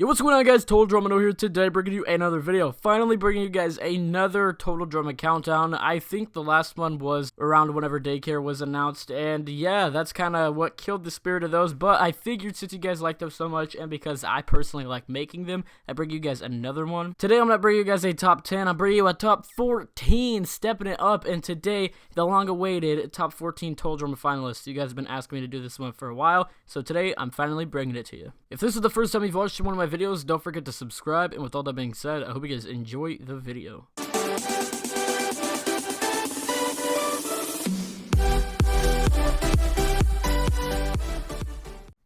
Yo, what's going on, guys? Total Drama here today, bringing you another video. Finally bringing you guys another Total Drama countdown. I think the last one was around whenever daycare was announced, and yeah, that's kind of what killed the spirit of those, but I figured since you guys liked them so much, and because I personally like making them, I bring you guys another one. Today, I'm not bringing you guys a top 10, I'm bringing you a top 14, stepping it up, and today, the long-awaited top 14 Total Drama finalists. You guys have been asking me to do this one for a while, so today, I'm finally bringing it to you. If this is the first time you've watched one of my videos, don't forget to subscribe, and with all that being said, I hope you guys enjoy the video.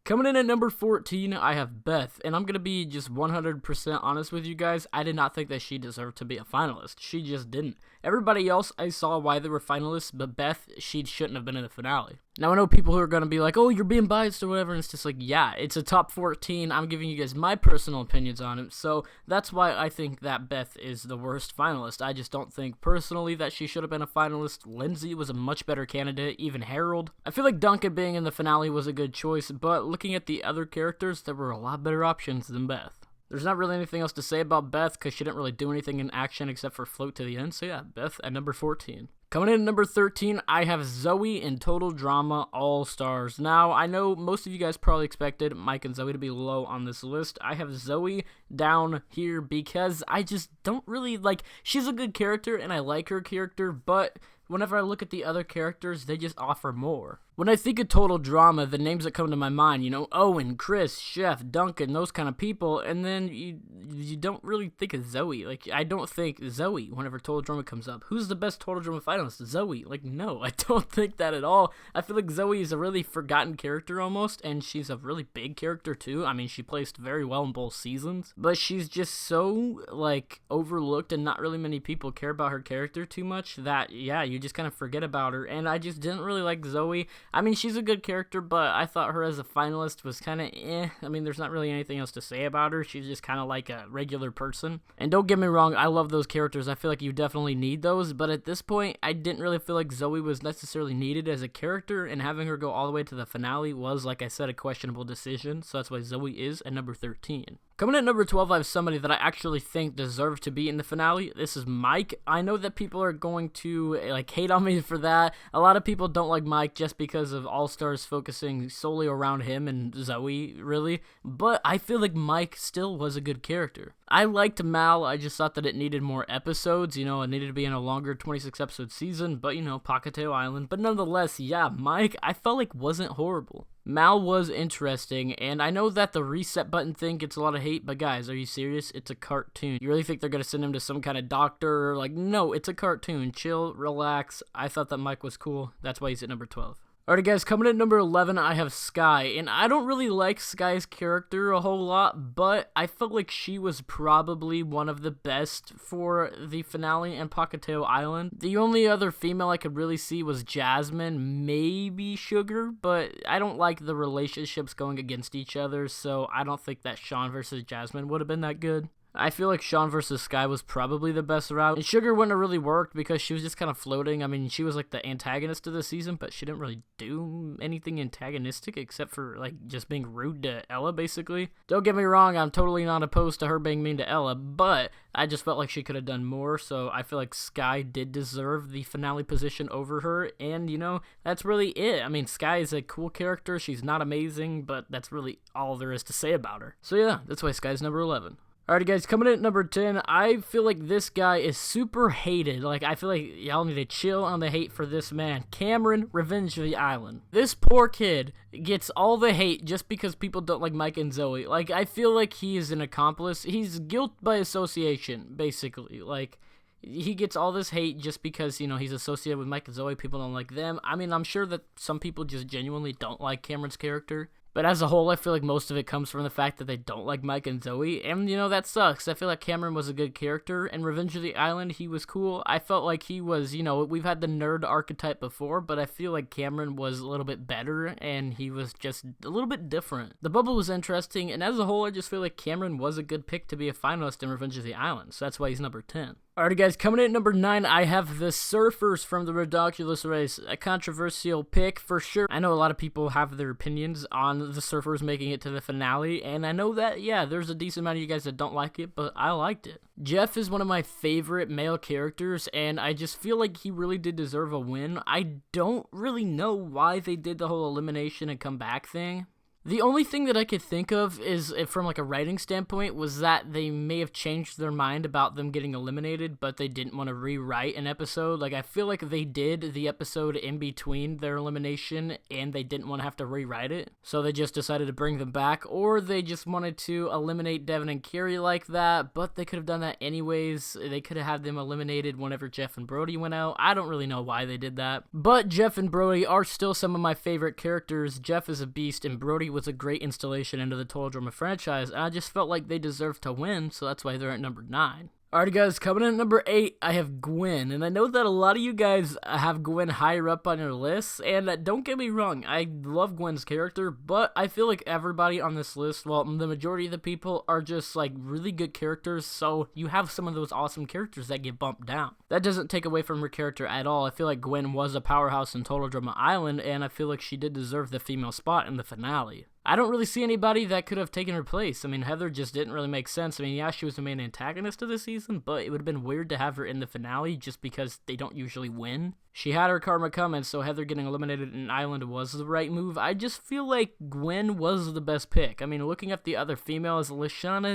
Coming in at number 14, I have Beth, and I'm going to be just 100% honest with you guys. I did not think that she deserved to be a finalist. She just didn't. Everybody else, I saw why they were finalists, but Beth, she shouldn't have been in the finale. Now, I know people who are going to be like, oh, you're being biased or whatever, and it's just like, yeah, it's a top 14. I'm giving you guys my personal opinions on it, so that's why I think that Beth is the worst finalist. I just don't think personally that she should have been a finalist. Lindsay was a much better candidate, even Harold. I feel like Duncan being in the finale was a good choice, but looking at the other characters, there were a lot better options than Beth. There's not really anything else to say about Beth because she didn't really do anything in action except for float to the end, so yeah, Beth at number 14. Coming in at number 13, I have Zoe in Total Drama All-Stars. Now, I know most of you guys probably expected Mike and Zoe to be low on this list. I have Zoe down here because I just don't really like, she's a good character and I like her character, but whenever I look at the other characters, they just offer more. When I think of Total Drama, the names that come to my mind, you know, Owen, Chris, Chef, Duncan, those kind of people, and then you don't really think of Zoe. Like, I don't think Zoe whenever Total Drama comes up. Who's the best Total Drama finalist? Zoe. Like, no, I don't think that at all. I feel like Zoe is a really forgotten character almost, and she's a really big character too. I mean, she placed very well in both seasons, but she's just so, like, overlooked, and not really many people care about her character too much that, yeah, you just kind of forget about her, and I just didn't really like Zoe. I mean, she's a good character, but I thought her as a finalist was kind of eh. I mean, there's not really anything else to say about her. She's just kind of like a regular person. And don't get me wrong, I love those characters. I feel like you definitely need those, but at this point, I didn't really feel like Zoe was necessarily needed as a character, and having her go all the way to the finale was, like I said, a questionable decision, so that's why Zoe is at number 13. Coming at number 12, I have somebody that I actually think deserves to be in the finale. This is Mike. I know that people are going to like hate on me for that. A lot of people don't like Mike just because of All-Stars focusing solely around him and Zoe, really. But I feel like Mike still was a good character. I liked Mal. I just thought that it needed more episodes. You know, it needed to be in a longer 26-episode season, but, you know, Pockettail Island. But nonetheless, yeah, Mike, I felt like wasn't horrible. Mal was interesting, and I know that the reset button thing gets a lot of hate, but guys, are you serious? It's a cartoon. You really think they're going to send him to some kind of doctor? Like, no, it's a cartoon. Chill, relax. I thought that Mike was cool. That's why he's at number 12. Alright guys, coming at number 11, I have Sky, and I don't really like Sky's character a whole lot, but I felt like she was probably one of the best for the finale and Pockettail Island. The only other female I could really see was Jasmine, maybe Sugar, but I don't like the relationships going against each other, so I don't think that Sean versus Jasmine would have been that good. I feel like Sean versus Sky was probably the best route. And Sugar wouldn't have really worked because she was just kind of floating. I mean, she was like the antagonist of the season, but she didn't really do anything antagonistic except for like just being rude to Ella, basically. Don't get me wrong, I'm totally not opposed to her being mean to Ella, but I just felt like she could have done more, so I feel like Sky did deserve the finale position over her, and you know, that's really it. I mean, Sky is a cool character. She's not amazing, but that's really all there is to say about her. So yeah, that's why Sky's number 11. Alrighty guys, coming in at number 10, I feel like this guy is super hated. Like, I feel like y'all need to chill on the hate for this man. Cameron, Revenge of the Island. This poor kid gets all the hate just because people don't like Mike and Zoe. Like, I feel like he is an accomplice. He's guilt by association, basically. Like, he gets all this hate just because, you know, he's associated with Mike and Zoe. People don't like them. I mean, I'm sure that some people just genuinely don't like Cameron's character. But as a whole, I feel like most of it comes from the fact that they don't like Mike and Zoe, and, you know, that sucks. I feel like Cameron was a good character, and Revenge of the Island, he was cool. I felt like he was, you know, we've had the nerd archetype before, but I feel like Cameron was a little bit better, and he was just a little bit different. The bubble was interesting, and as a whole, I just feel like Cameron was a good pick to be a finalist in Revenge of the Island, so that's why he's number 10. Alrighty guys, coming in at number 9, I have the Surfers from the Redonkulous Race. A controversial pick for sure. I know a lot of people have their opinions on the Surfers making it to the finale, and I know that, yeah, there's a decent amount of you guys that don't like it, but I liked it. Jeff is one of my favorite male characters, and I just feel like he really did deserve a win. I don't really know why they did the whole elimination and come back thing. The only thing that I could think of is, from like a writing standpoint, was that they may have changed their mind about them getting eliminated, but they didn't want to rewrite an episode. Like, I feel like they did the episode in between their elimination, and they didn't want to have to rewrite it. So they just decided to bring them back, or they just wanted to eliminate Devin and Carrie like that, but they could have done that anyways. They could have had them eliminated whenever Jeff and Brody went out. I don't really know why they did that. But Jeff and Brody are still some of my favorite characters. Jeff is a beast, and Brody was a great installation into the Total Drama franchise, and I just felt like they deserved to win, so that's why they're at number 9. Alright guys, coming in at number 8, I have Gwen, and I know that a lot of you guys have Gwen higher up on your list, and don't get me wrong, I love Gwen's character, but I feel like everybody on this list, well, the majority of the people are just like really good characters, so you have some of those awesome characters that get bumped down. That doesn't take away from her character at all. I feel like Gwen was a powerhouse in Total Drama Island, and I feel like she did deserve the female spot in the finale. I don't really see anybody that could have taken her place. I mean, Heather just didn't really make sense. I mean, yeah, she was the main antagonist of the season, but it would have been weird to have her in the finale just because they don't usually win. She had her karma coming, so Heather getting eliminated in Island was the right move. I just feel like Gwen was the best pick. I mean, looking at the other females, Lashana,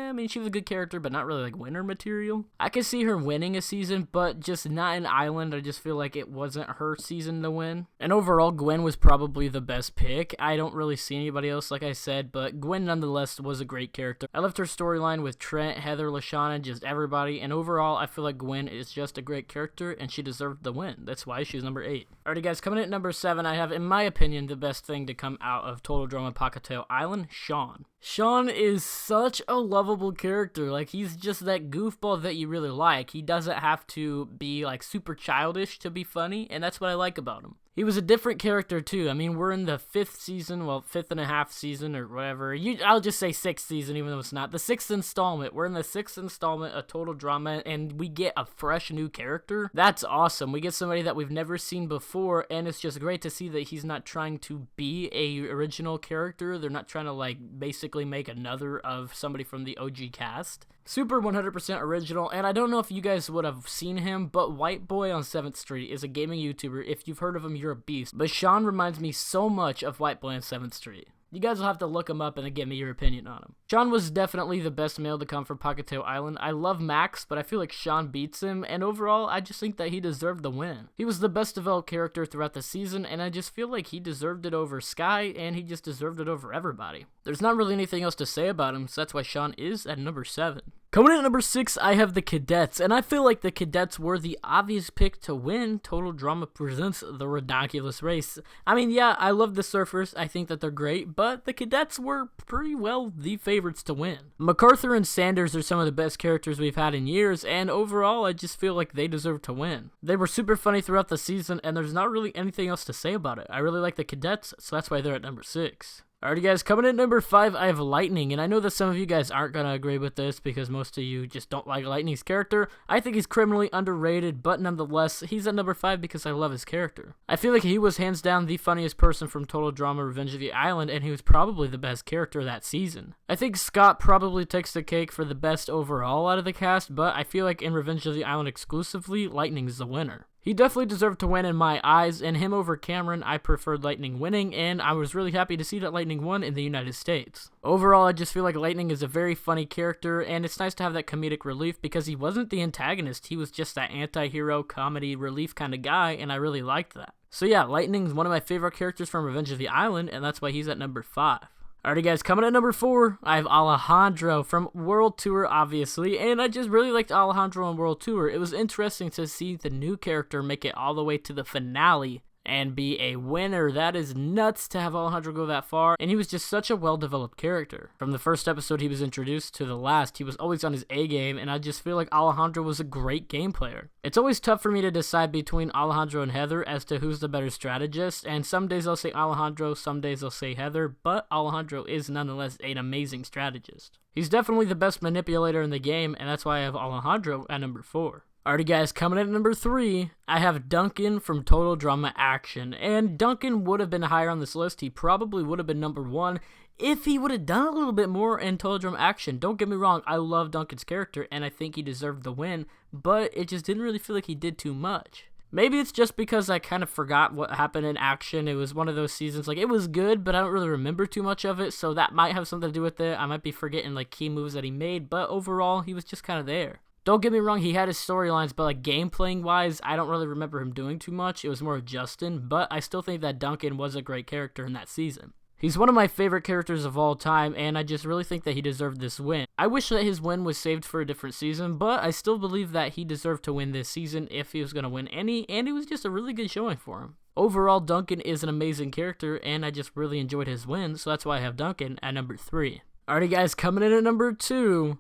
I mean, she was a good character, but not really like winner material. I could see her winning a season, but just not in Island. I just feel like it wasn't her season to win. And overall, Gwen was probably the best pick. I don't really see anybody else, like I said, but Gwen nonetheless was a great character. I loved her storyline with Trent, Heather, Lashana, just everybody, and overall, I feel like Gwen is just a great character, and she deserved the win. That's why she's number 8. Alrighty guys, coming in at number 7, I have, in my opinion, the best thing to come out of Total Drama Pahkitew Island, Sean. Sean is such a lovable character. Like, he's just that goofball that you really like. He doesn't have to be like super childish to be funny, and that's what I like about him. He was a different character too. I mean, we're in the 5th season, well, 5th and a half season or whatever. I'll just say 6th season, even though it's not. The 6th installment. We're in the 6th installment of Total Drama, and we get a fresh new character. That's awesome. We get somebody that we've never seen before, and it's just great to see that he's not trying to be a original character. They're not trying to, like, basically make another of somebody from the OG cast. Super 100% original, and I don't know if you guys would have seen him, but White Boy on 7th Street is a gaming YouTuber. If you've heard of him, you're a beast. But Sean reminds me so much of White Boy on 7th Street. You guys will have to look him up and give me your opinion on him. Sean was definitely the best male to come from Pahkitew Island. I love Max, but I feel like Sean beats him, and overall, I just think that he deserved the win. He was the best developed character throughout the season, and I just feel like he deserved it over Sky, and he just deserved it over everybody. There's not really anything else to say about him, so that's why Sean is at number 7. Coming in at number 6, I have the Cadets, and I feel like the Cadets were the obvious pick to win Total Drama Presents the Redonkulous Race. I mean, yeah, I love the Surfers. I think that they're great, but the Cadets were pretty well the favorites to win. MacArthur and Sanders are some of the best characters we've had in years, and overall, I just feel like they deserve to win. They were super funny throughout the season, and there's not really anything else to say about it. I really like the Cadets, so that's why they're at number 6. Alrighty guys, coming in at number 5, I have Lightning, and I know that some of you guys aren't going to agree with this because most of you just don't like Lightning's character. I think he's criminally underrated, but nonetheless, he's at number 5 because I love his character. I feel like he was hands down the funniest person from Total Drama Revenge of the Island, and he was probably the best character that season. I think Scott probably takes the cake for the best overall out of the cast, but I feel like in Revenge of the Island exclusively, Lightning's the winner. He definitely deserved to win in my eyes, and him over Cameron, I preferred Lightning winning, and I was really happy to see that Lightning won in the United States. Overall, I just feel like Lightning is a very funny character, and it's nice to have that comedic relief because he wasn't the antagonist, he was just that anti-hero comedy relief kind of guy, and I really liked that. So yeah, Lightning's one of my favorite characters from Revenge of the Island, and that's why he's at number 5. Alrighty guys, coming at number 4, I have Alejandro from World Tour, obviously, and I just really liked Alejandro on World Tour. It was interesting to see the new character make it all the way to the finale, and be a winner. That is nuts to have Alejandro go that far, and he was just such a well-developed character. From the first episode he was introduced to the last, he was always on his A game, and I just feel like Alejandro was a great game player. It's always tough for me to decide between Alejandro and Heather as to who's the better strategist, and some days I'll say Alejandro, some days I'll say Heather, but Alejandro is nonetheless an amazing strategist. He's definitely the best manipulator in the game, and that's why I have Alejandro at number 4. Alrighty guys, coming in at number 3, I have Duncan from Total Drama Action, and Duncan would have been higher on this list. He probably would have been number 1 if he would have done a little bit more in Total Drama Action. Don't get me wrong, I love Duncan's character, and I think he deserved the win, but it just didn't really feel like he did too much. Maybe it's just because I kind of forgot what happened in Action. It was one of those seasons, like, it was good, but I don't really remember too much of it, so that might have something to do with it. I might be forgetting, like, key moves that he made, but overall, he was just kind of there. Don't get me wrong, he had his storylines, but, like, game-playing-wise, I don't really remember him doing too much. It was more of Justin, but I still think that Duncan was a great character in that season. He's one of my favorite characters of all time, and I just really think that he deserved this win. I wish that his win was saved for a different season, but I still believe that he deserved to win this season if he was going to win any, and it was just a really good showing for him. Overall, Duncan is an amazing character, and I just really enjoyed his win, so that's why I have Duncan at number 3. Alrighty guys, coming in at number 2,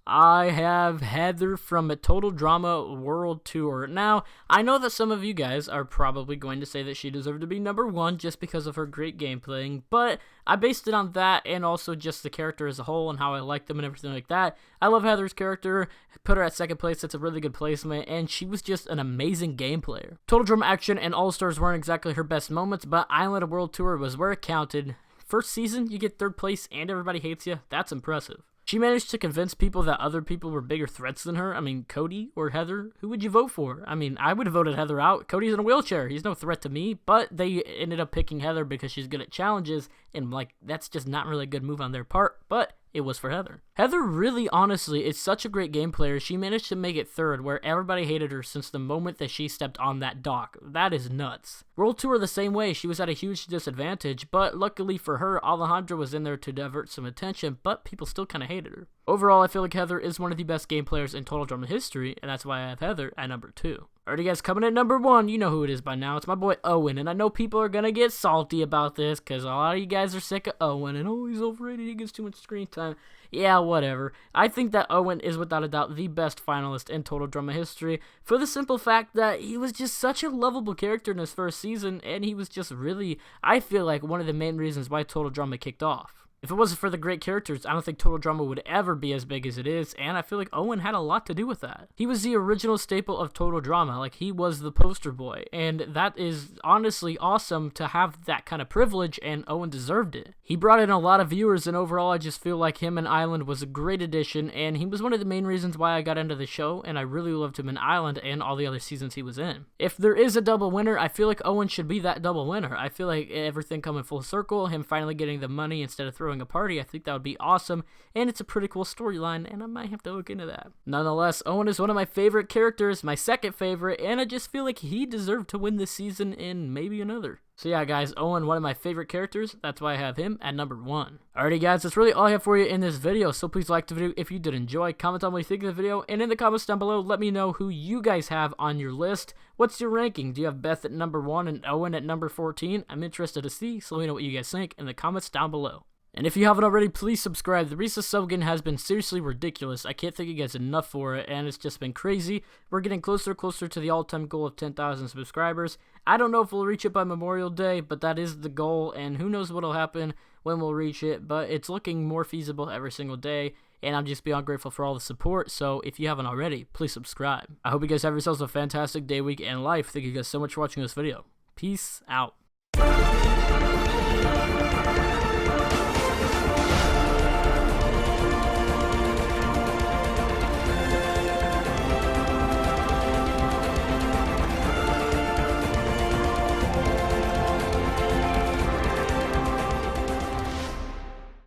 I have Heather from a Total Drama World Tour. Now, I know that some of you guys are probably going to say that she deserved to be number 1 just because of her great gameplaying, but I based it on that and also just the character as a whole and how I like them and everything like that. I love Heather's character, put her at 2nd place, that's a really good placement, and she was just an amazing game player. Total Drama Action and All-Stars weren't exactly her best moments, but Island World Tour was where it counted. First season, you get 3rd place and everybody hates you. That's impressive. She managed to convince people that other people were bigger threats than her. I mean, Cody or Heather, who would you vote for? I mean, I would have voted Heather out. Cody's in a wheelchair. He's no threat to me, but they ended up picking Heather because she's good at challenges, and, like, that's just not really a good move on their part, but it was for Heather. Heather really, honestly, is such a great game player. She managed to make it 3rd, where everybody hated her since the moment that she stepped on that dock. That is nuts. World Tour the same way. She was at a huge disadvantage, but luckily for her, Alejandro was in there to divert some attention, but people still kind of hated her. Overall, I feel like Heather is one of the best game players in Total Drama history, and that's why I have Heather at number 2. Alrighty guys, coming at number 1, you know who it is by now. It's my boy Owen, and I know people are going to get salty about this because a lot of you guys are sick of Owen, and oh, he's overrated, he gets too much screen time. Yeah, whatever. I think that Owen is without a doubt the best finalist in Total Drama history for the simple fact that he was just such a lovable character in his first season, and he was just really, I feel like, one of the main reasons why Total Drama kicked off. If it wasn't for the great characters, I don't think Total Drama would ever be as big as it is, and I feel like Owen had a lot to do with that. He was the original staple of Total Drama, like he was the poster boy, and that is honestly awesome to have that kind of privilege, and Owen deserved it. He brought in a lot of viewers, and overall I just feel like him in Island was a great addition, and he was one of the main reasons why I got into the show, and I really loved him in Island and all the other seasons he was in. If there is a double winner, I feel like Owen should be that double winner. I feel like everything coming full circle, him finally getting the money instead of throwing a party, I think that would be awesome, and it's a pretty cool storyline, and I might have to look into that. Nonetheless, Owen is one of my favorite characters, my 2nd favorite, and I just feel like he deserved to win this season and maybe another. So yeah guys, Owen, one of my favorite characters, that's why I have him at number 1. Alrighty guys, that's really all I have for you in this video, so please like the video if you did enjoy, comment on what you think of the video, and in the comments down below, let me know who you guys have on your list. What's your ranking? Do you have Beth at number 1 and Owen at number 14? I'm interested to see, so let me know what you guys think in the comments down below. And if you haven't already, please subscribe. The recent sub gain has been seriously ridiculous. I can't thank you guys enough for it, and it's just been crazy. We're getting closer and closer to the all-time goal of 10,000 subscribers. I don't know if we'll reach it by Memorial Day, but that is the goal, and who knows what'll happen when we'll reach it, but it's looking more feasible every single day, and I'm just beyond grateful for all the support, so if you haven't already, please subscribe. I hope you guys have yourselves a fantastic day, week, and life. Thank you guys so much for watching this video. Peace out.